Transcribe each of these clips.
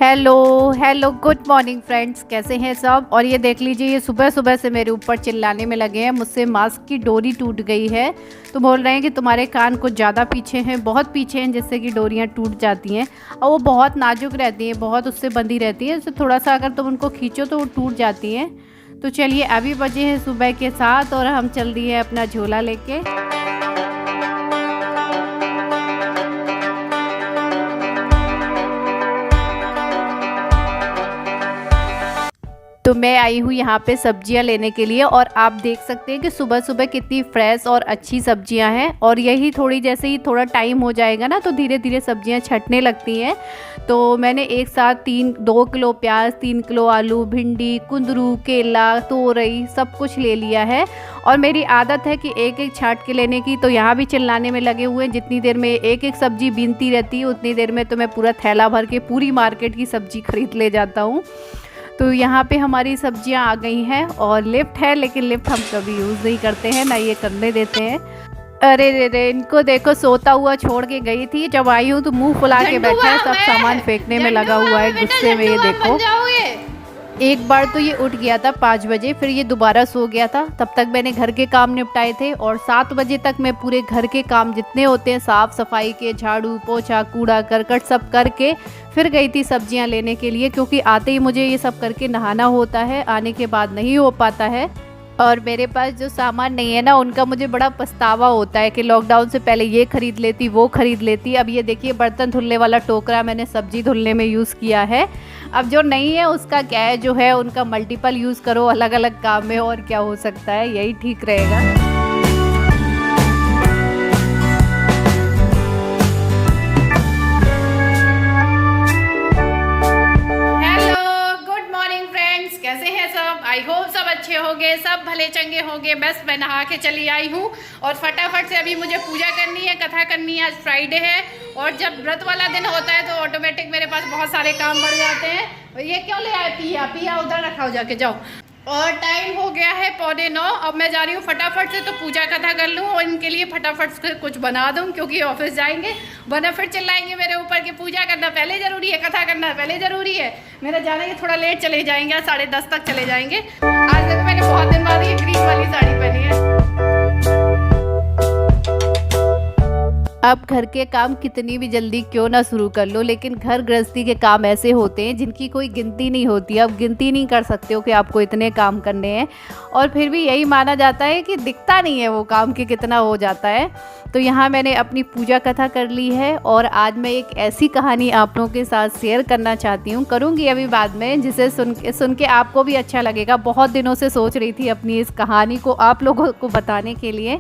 Hello hello good morning friends, कैसे हैं सब। और ये देख लीजिए, ये सुबह सुबह से मेरे ऊपर चिल्लाने में लगे हैं। मुझसे मास्क की डोरी टूट गई है तो बोल रहे हैं कि तुम्हारे कान कुछ ज़्यादा पीछे हैं, बहुत पीछे हैं, जिससे कि डोरियां टूट जाती हैं। और वो बहुत नाजुक रहती हैं, बहुत उससे बंधी रहती है, तो थोड़ा सा अगर तुम उनको खींचो तो वो टूट जाती हैं। तो चलिए, अभी बजे हैं सुबह के 7 और हम चल दिए हैं अपना झोला लेके। तो मैं आई हूँ यहाँ पे सब्जियाँ लेने के लिए, और आप देख सकते हैं कि सुबह सुबह कितनी फ्रेश और अच्छी सब्जियाँ हैं। और यही थोड़ी, जैसे ही थोड़ा टाइम हो जाएगा ना, तो धीरे धीरे सब्जियाँ छटने लगती हैं। तो मैंने एक साथ 2 किलो प्याज, 3 किलो आलू, भिंडी, कुंदरू, केला, तोरई सब कुछ ले लिया है। और मेरी आदत है कि एक एक छांट के लेने की। तो यहाँ भी चिल्लाने में लगे हुए हैं, जितनी देर में एक एक सब्जी बीनती रहती है उतनी देर में तो मैं पूरा थैला भर के पूरी मार्केट की सब्जी खरीद ले जाता हूँ। तो यहाँ पे हमारी सब्जियाँ आ गई हैं, और लिफ्ट है, लेकिन लिफ्ट हम कभी यूज़ नहीं करते हैं, ना ये करने देते हैं। अरे रे रे, इनको देखो, सोता हुआ छोड़ के गई थी, जब आई हूँ तो मुंह फुला के बैठा है, सब सामान फेंकने में लगा हुआ है गुस्से में। ये देखो, एक बार तो ये उठ गया था 5 बजे, फिर ये दोबारा सो गया था। तब तक मैंने घर के काम निपटाए थे, और 7 बजे तक मैं पूरे घर के काम जितने होते हैं, साफ़ सफाई के, झाड़ू पोछा, कूड़ा करकट सब करके फिर गई थी सब्जियां लेने के लिए। क्योंकि आते ही मुझे ये सब करके नहाना होता है, आने के बाद नहीं हो पाता है। और मेरे पास जो सामान नहीं है ना, उनका मुझे बड़ा पछतावा होता है कि लॉकडाउन से पहले ये खरीद लेती, वो खरीद लेती। अब ये देखिए, बर्तन धुलने वाला टोकरा मैंने सब्जी धुलने में यूज़ किया है। अब जो नहीं है उसका क्या है, जो है उनका मल्टीपल यूज़ करो अलग अलग काम में, और क्या हो सकता है, यही ठीक रहेगा। आई होप सब अच्छे होंगे, सब भले चंगे होंगे। बस मैं नहा के चली आई हूँ, और फटाफट से अभी मुझे पूजा करनी है, कथा करनी है। आज फ्राइडे है, और जब व्रत वाला दिन होता है तो ऑटोमेटिक मेरे पास बहुत सारे काम बढ़ जाते हैं। ये क्यों ले आए पिया? पिया उधर रखा हो, जाके जाओ। और टाइम हो गया है 8:45। अब मैं जा रही हूँ फटाफट से तो पूजा कथा कर लूँ, और इनके लिए फटाफट से कुछ बना दूँ, क्योंकि ऑफिस जाएंगे, वरना फिर चिल्लाएंगे मेरे ऊपर कि पूजा करना पहले ज़रूरी है, कथा करना पहले ज़रूरी है। मेरा जाना ये थोड़ा लेट चले जाएंगे, 10:30 तक चले जाएंगे। आज तक मैंने बहुत दिन बाद ये ग्रीन वाली साड़ी पहनी है। अब घर के काम कितनी भी जल्दी क्यों ना शुरू कर लो, लेकिन घर गृहस्थी के काम ऐसे होते हैं जिनकी कोई गिनती नहीं होती। आप गिनती नहीं कर सकते हो कि आपको इतने काम करने हैं, और फिर भी यही माना जाता है कि दिखता नहीं है वो काम कि कितना हो जाता है। तो यहाँ मैंने अपनी पूजा कथा कर ली है, और आज मैं एक ऐसी कहानी आप लोगों के साथ शेयर करना चाहती हूँ, करूँगी अभी बाद में, जिसे सुन के आपको भी अच्छा लगेगा। बहुत दिनों से सोच रही थी अपनी इस कहानी को आप लोगों को बताने के लिए।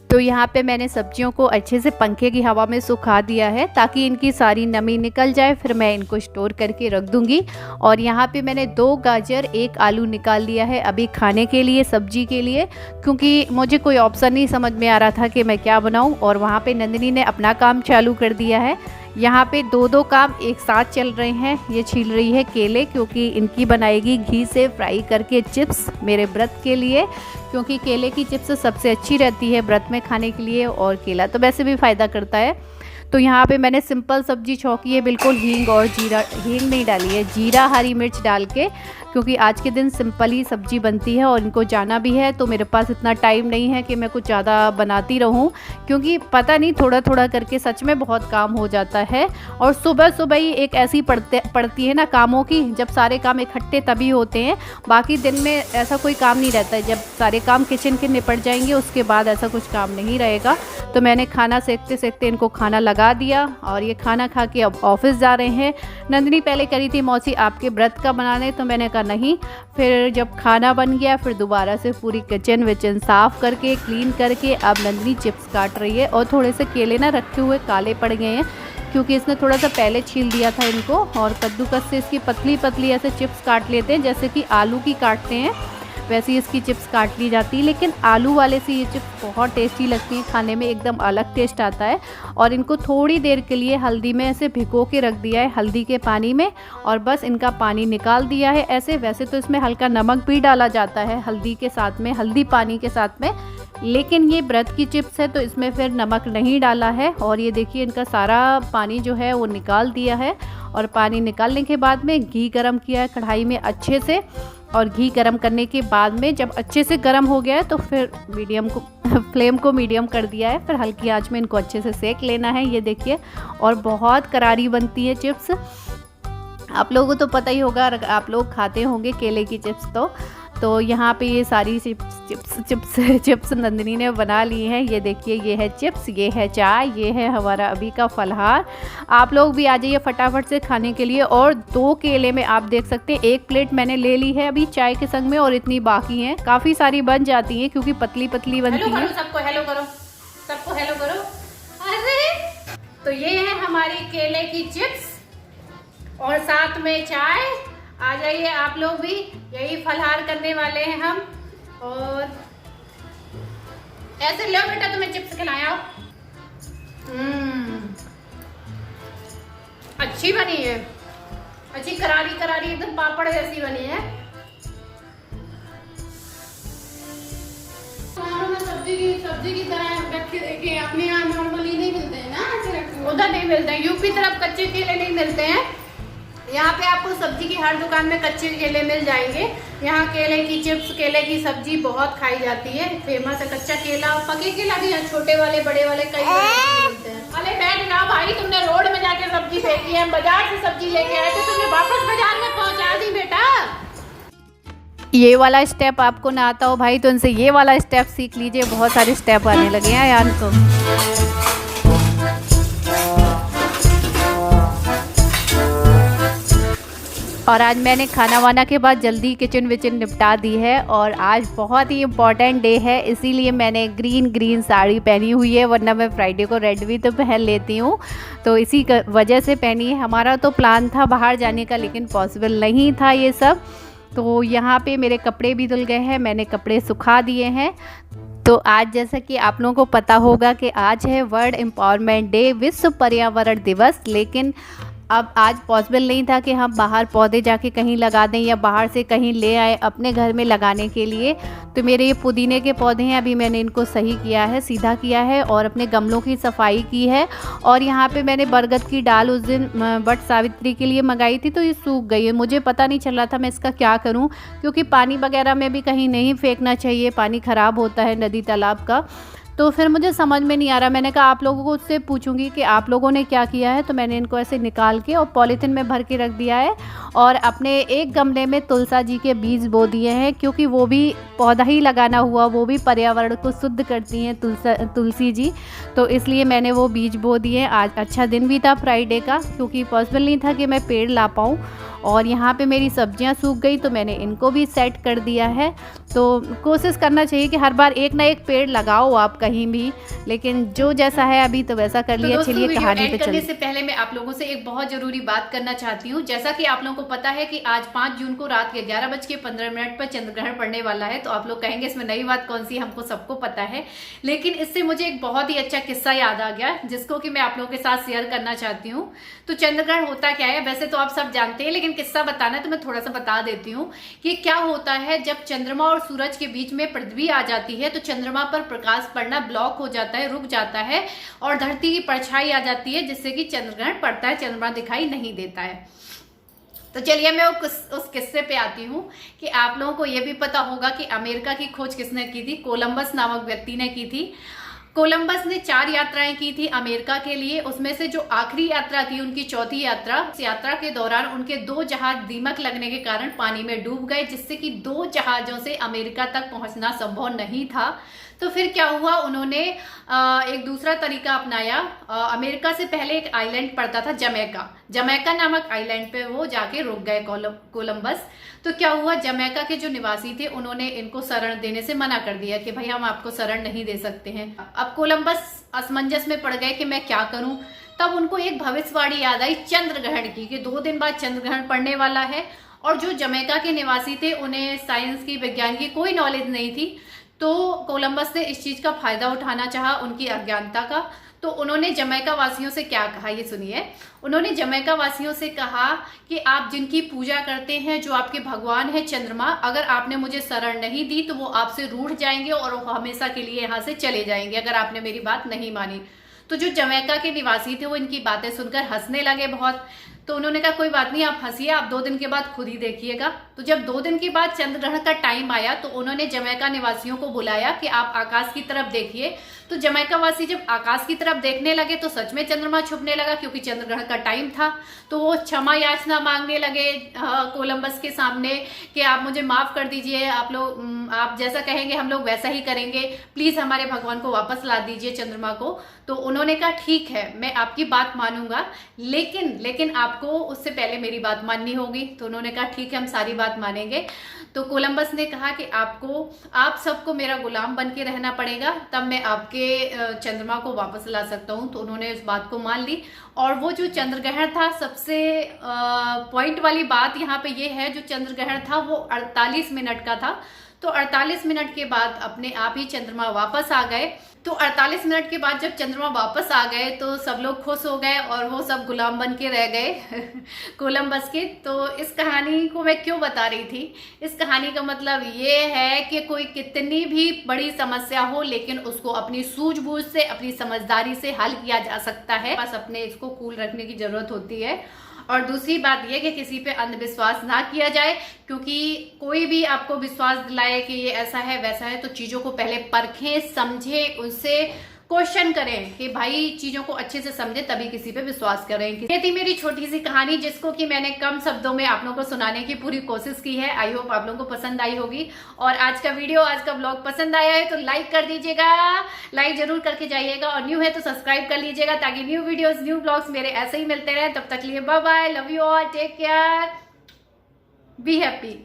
तो यहाँ पे मैंने सब्जियों को अच्छे से पंखे की हवा में सुखा दिया है, ताकि इनकी सारी नमी निकल जाए। फिर मैं इनको स्टोर करके रख दूँगी। और यहाँ पे मैंने 2 गाजर, 1 आलू निकाल लिया है अभी खाने के लिए, सब्जी के लिए, क्योंकि मुझे कोई ऑप्शन नहीं समझ में आ रहा था कि मैं क्या बनाऊँ। और वहाँ पे नंदिनी ने अपना काम चालू कर दिया है। यहाँ पे 2 काम एक साथ चल रहे हैं। ये छील रही है केले, क्योंकि इनकी बनाएगी घी से फ्राई करके चिप्स मेरे व्रत के लिए, क्योंकि केले की चिप्स सबसे अच्छी रहती है व्रत में खाने के लिए, और केला तो वैसे भी फ़ायदा करता है। तो यहाँ पे मैंने सिंपल सब्जी छौंकी है, बिल्कुल हींग और जीरा, हींग नहीं डाली है, जीरा हरी मिर्च डाल के, क्योंकि आज के दिन सिंपल ही सब्जी बनती है और इनको जाना भी है। तो मेरे पास इतना टाइम नहीं है कि मैं कुछ ज़्यादा बनाती रहूं, क्योंकि पता नहीं, थोड़ा थोड़ा करके सच में बहुत काम हो जाता है। और सुबह सुबह ही एक ऐसी पड़ती है ना कामों की, जब सारे काम इकट्ठे तभी होते हैं, बाकी दिन में ऐसा कोई काम नहीं रहता है। जब सारे काम किचन के निपट जाएंगे उसके बाद ऐसा कुछ काम नहीं रहेगा। तो मैंने खाना सेकते सेकते इनको खाना लगा दिया, और ये खाना खा के अब ऑफिस जा रहे हैं। नंदिनी पहले करी थी मौसी आपके व्रत का बनाने, तो मैंने कहा नहीं। फिर जब खाना बन गया, फिर दोबारा से पूरी किचन विचन साफ़ करके क्लीन करके अब नंदिनी चिप्स काट रही है। और थोड़े से केले ना रखे हुए काले पड़ गए हैं, क्योंकि इसने थोड़ा सा पहले छील दिया था इनको। और कद्दूकस से इसकी पतली पतली ऐसे चिप्स काट लेते हैं, जैसे कि आलू की काटते हैं। वैसे ही इसकी चिप्स काट ली जाती है, लेकिन आलू वाले से ये चिप्स बहुत टेस्टी लगती है, खाने में एकदम अलग टेस्ट आता है। और इनको थोड़ी देर के लिए हल्दी में ऐसे भिगो के रख दिया है, हल्दी के पानी में, और बस इनका पानी निकाल दिया है ऐसे। वैसे तो इसमें हल्का नमक भी डाला जाता है हल्दी के साथ में, हल्दी पानी के साथ में, लेकिन ये व्रत की चिप्स है तो इसमें फिर नमक नहीं डाला है। और ये देखिए इनका सारा पानी जो है वो निकाल दिया है। और पानी निकालने के बाद में घी गरम किया है कढ़ाई में अच्छे से, और घी गरम करने के बाद में जब अच्छे से गरम हो गया है तो फिर फ्लेम को मीडियम कर दिया है, फिर हल्की आंच में इनको अच्छे से सेक लेना है। ये देखिए, और बहुत करारी बनती है चिप्स। आप लोगों को तो पता ही होगा, आप लोग खाते होंगे केले की चिप्स। तो यहाँ पे ये सारी चिप्स नंदिनी ने बना ली हैं। ये देखिए, ये है चिप्स, ये है चाय, ये है हमारा अभी का फलहार। आप लोग भी आ जाइए फटाफट से खाने के लिए। और 2 केले में आप देख सकते हैं 1 प्लेट मैंने ले ली है अभी चाय के संग में, और इतनी बाकी हैं। काफ़ी सारी बन जाती हैं क्योंकि पतली पतली बनती हैं। सबको हेलो करो, सबको हेलो करो। अरे तो ये है हमारी केले की चिप्स और साथ में चाय। आ जाइए आप लोग भी, यही फलहार करने वाले हैं हम। और ऐसे लो बेटा, तुम्हें चिप्स खिलाया। अच्छी बनी है, अच्छी करारी करारी एकदम पापड़ जैसी बनी है। सब्जी की तरह रखे देखे, अपने यहाँ नॉर्मली नहीं मिलते हैं ना, उधर नहीं मिलते हैं। यूपी तरफ कच्चे केले नहीं मिलते हैं, यहाँ पे आपको सब्जी की हर दुकान में कच्चे केले मिल जाएंगे। यहाँ केले की चिप्स, केले की सब्जी बहुत खाई जाती है, फेमस है। कच्चा केला, पके केला भी, छोटे वाले बड़े वाले कई मिलते हैं। अरे बैठ ना भाई, तुमने रोड में जाके सब्जी फेंकी है, बाजार से सब्जी लेके आए थे, तुमने वापस बाजार में पहुँचा दी बेटा। ये वाला स्टेप आपको ना आता हो भाई तो इनसे ये वाला स्टेप सीख लीजिए, बहुत सारे स्टेप आने लगे हैं यार तो। और आज मैंने खाना वाना के बाद जल्दी किचन विचन निपटा दी है। और आज बहुत ही इम्पॉर्टेंट डे है, इसीलिए मैंने ग्रीन साड़ी पहनी हुई है, वरना मैं फ्राइडे को रेड भी तो पहन लेती हूँ, तो इसी वजह से पहनी है। हमारा तो प्लान था बाहर जाने का, लेकिन पॉसिबल नहीं था ये सब। तो यहाँ पे मेरे कपड़े भी धुल गए हैं, मैंने कपड़े सुखा दिए हैं। तो आज जैसा कि आप लोगों को पता होगा कि आज है वर्ल्ड एम्पावरमेंट डे, विश्व पर्यावरण दिवस, लेकिन अब आज पॉसिबल नहीं था कि हम बाहर पौधे जाके कहीं लगा दें या बाहर से कहीं ले आए अपने घर में लगाने के लिए। तो मेरे ये पुदीने के पौधे हैं, अभी मैंने इनको सही किया है, सीधा किया है, और अपने गमलों की सफाई की है। और यहाँ पे मैंने बरगद की डाल उस दिन वट सावित्री के लिए मंगाई थी, तो ये सूख गई है। मुझे पता नहीं चल रहा था मैं इसका क्या करूँ, क्योंकि पानी वगैरह में भी कहीं नहीं फेंकना चाहिए, पानी ख़राब होता है नदी तालाब का। तो फिर मुझे समझ में नहीं आ रहा, मैंने कहा आप लोगों को उससे पूछूंगी कि आप लोगों ने क्या किया है। तो मैंने इनको ऐसे निकाल के और पॉलीथिन में भर के रख दिया है, और अपने एक गमले में तुलसा जी के बीज बो दिए हैं, क्योंकि वो भी पौधा ही लगाना हुआ, वो भी पर्यावरण को शुद्ध करती हैं तुलसी जी, तो इसलिए मैंने वो बीज बो दिए। आज अच्छा दिन भी था फ्राइडे का, क्योंकि पॉसिबल नहीं था कि मैं पेड़ ला पाऊँ। और यहाँ पे मेरी सब्जियाँ सूख गई तो मैंने इनको भी सेट कर दिया है। तो कोशिश करना चाहिए कि हर बार एक ना एक पेड़ लगाओ आप कहीं भी, लेकिन जो जैसा है अभी तो वैसा कर लिया। चलिए कहानी पे चलने से पहले मैं आप लोगों से एक बहुत जरूरी बात करना चाहती हूँ। जैसा कि आप लोगों को पता है कि आज 5 जून को रात के 11:15 पर चंद्र ग्रहण पड़ने वाला है। तो आप लोग कहेंगे इसमें नई बात कौन सी, हमको सबको पता है, लेकिन इससे मुझे एक बहुत ही अच्छा किस्सा याद आ गया, जिसको कि मैं आप लोगों के साथ शेयर करना चाहती हूँ। तो चंद्र ग्रहण होता क्या है, वैसे तो आप सब जानते हैं, लेकिन किस्सा बताना है तो मैं थोड़ा सा बता देती हूँ कि क्या होता है। जब चंद्रमा और सूरज के बीच में पृथ्वी आ जाती है तो चंद्रमा पर प्रकाश पड़ना ब्लॉक हो जाता है, रुक जाता है, और धरती की परछाई आ जाती है, जिससे कि चंद्र ग्रहण पड़ता है, चंद्रमा दिखाई नहीं देता है। तो चलिए मैं उस किस्से पे आती हूँ कि आप लोगों को यह भी पता होगा कि अमेरिका की खोज किसने की थी, कोलंबस नामक व्यक्ति ने की थी। कोलंबस ने 4 यात्राएं की थी अमेरिका के लिए, उसमें से जो आखिरी यात्रा थी उनकी चौथी यात्रा, इस यात्रा के दौरान उनके 2 जहाज दीमक लगने के कारण पानी में डूब गए, जिससे कि 2 जहाजों से अमेरिका तक पहुंचना संभव नहीं था। तो फिर क्या हुआ, उन्होंने एक दूसरा तरीका अपनाया। अमेरिका से पहले एक आइलैंड पड़ता था जमैका, जमैका नामक आइलैंड पे वो जाके रुक गए कोलंबस। तो क्या हुआ, जमैका के जो निवासी थे उन्होंने इनको शरण देने से मना कर दिया कि भाई हम आपको शरण नहीं दे सकते हैं। अब कोलंबस असमंजस में पड़ गए कि मैं क्या करूं। तब उनको एक भविष्यवाणी याद आई चंद्र ग्रहण की, कि 2 दिन बाद चंद्र ग्रहण पड़ने वाला है। और जो जमैका के निवासी थे उन्हें साइंस की, विज्ञान की कोई नॉलेज नहीं थी। तो कोलंबस ने इस चीज का फायदा उठाना चाहा, उनकी अज्ञानता का। तो उन्होंने जमैका वासियों से क्या कहा, ये सुनिए। उन्होंने जमैका वासियों से कहा कि आप जिनकी पूजा करते हैं, जो आपके भगवान है चंद्रमा, अगर आपने मुझे शरण नहीं दी तो वो आपसे रूठ जाएंगे और वो हमेशा के लिए यहाँ से चले जाएंगे अगर आपने मेरी बात नहीं मानी। तो जो जमैका के निवासी थे वो इनकी बातें सुनकर हंसने लगे बहुत। तो उन्होंने कहा कोई बात नहीं, आप हंसिए, आप 2 दिन के बाद खुद ही देखिएगा। तो जब 2 दिन के बाद चंद्र ग्रहण का टाइम आया तो उन्होंने जमैका निवासियों को बुलाया कि आप आकाश की तरफ देखिए। तो जमैका वासी जब आकाश की तरफ देखने लगे तो सच में चंद्रमा छुपने लगा, क्योंकि चंद्र ग्रहण का टाइम था। तो वो क्षमा याचना मांगने लगे कोलंबस के सामने कि आप मुझे माफ कर दीजिए, आप लोग आप जैसा कहेंगे हम लोग वैसा ही करेंगे, प्लीज हमारे भगवान को वापस ला दीजिए, चंद्रमा को। तो उन्होंने कहा ठीक है, मैं आपकी बात मानूंगा, लेकिन आपको उससे पहले मेरी बात माननी होगी। तो उन्होंने कहा ठीक है, हम सारी बात मानेंगे। तो कोलंबस ने कहा कि आप सबको मेरा गुलाम बन के रहना पड़ेगा, तब मैं आपके चंद्रमा को वापस ला सकता हूँ। तो उन्होंने उस बात को मान ली। और वो जो चंद्र ग्रहण था, सबसे पॉइंट वाली बात यहाँ पे ये है, जो चंद्र ग्रहण था वो 48 मिनट का था। तो 48 मिनट के बाद अपने आप ही चंद्रमा वापस आ गए। तो 48 मिनट के बाद जब चंद्रमा वापस आ गए तो सब लोग खुश हो गए और वो सब गुलाम बन के रह गए कोलंबस के। तो इस कहानी को मैं क्यों बता रही थी, इस कहानी का मतलब ये है कि कोई कितनी भी बड़ी समस्या हो, लेकिन उसको अपनी सूझबूझ से, अपनी समझदारी से हल किया जा सकता है। बस अपने इसको कूल रखने की जरूरत होती है। और दूसरी बात यह कि किसी पे अंधविश्वास ना किया जाए, क्योंकि कोई भी आपको विश्वास दिलाए कि ये ऐसा है वैसा है, तो चीजों को पहले परखें, समझें, उनसे क्वेश्चन करें कि भाई चीजों को अच्छे से समझे, तभी किसी पे विश्वास करें। ये थी मेरी छोटी सी कहानी, जिसको कि मैंने कम शब्दों में आप लोगों को सुनाने की पूरी कोशिश की है। आई होप आप लोगों को पसंद आई होगी। और आज का वीडियो, आज का ब्लॉग पसंद आया है तो लाइक कर दीजिएगा, लाइक जरूर करके जाइएगा। और न्यू है तो सब्सक्राइब कर लीजिएगा, ताकि न्यू वीडियोस, न्यू ब्लॉग्स मेरे ऐसे ही मिलते रहे। तब तक लिए bye bye, love you all, take care, be happy.